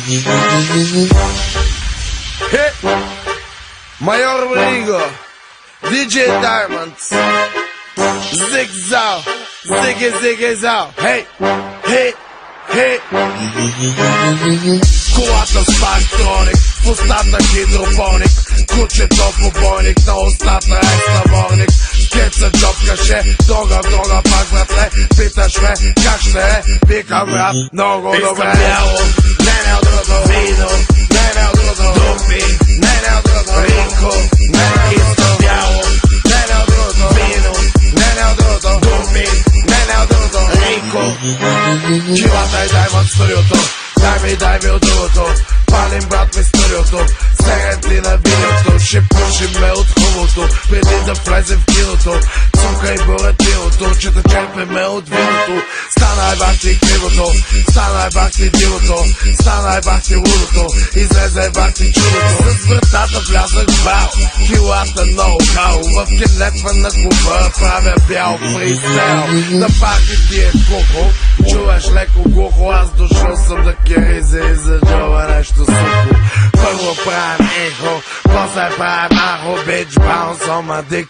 Hey, Mayor Rodrigo, DJ Diamonds, Zig Zao, Ziggy Zao, hey, hey, hey. Колата с парктроник, в устата хидропоник, кучето побойник, на устата е снаборник. Скеца джобкаше, дрога, пак братле, питаш ме как ще е, викам брат, много добре. Искам бяло, не от другото, вино, не от другото, дупи, не от другото, ринко, не искам бяло, не от другото, вино, не от другото, дупи, не от другото, ринко. Килата и Diamond студиото, дай ми от другото, палим брат ми студиото, сегат ли на видеото, ще пушиме от хубавото, преди да влезем в киното, цука и буратиното, че да черпиме от виното, стана бах ти кривото, стана бах ти дивото, стана бах ти лудото, излезе бах ти чудото, с вратата влязах в бал, килата ноу-хау, в келетва на клуба правя бял фристайл, на парки ти е кухо, чуваш леко глухо, аз дошъл съм да киризе и за джоба нещо сухо. Първо правим ехо, после правим ахо, bitch bounce on my dick,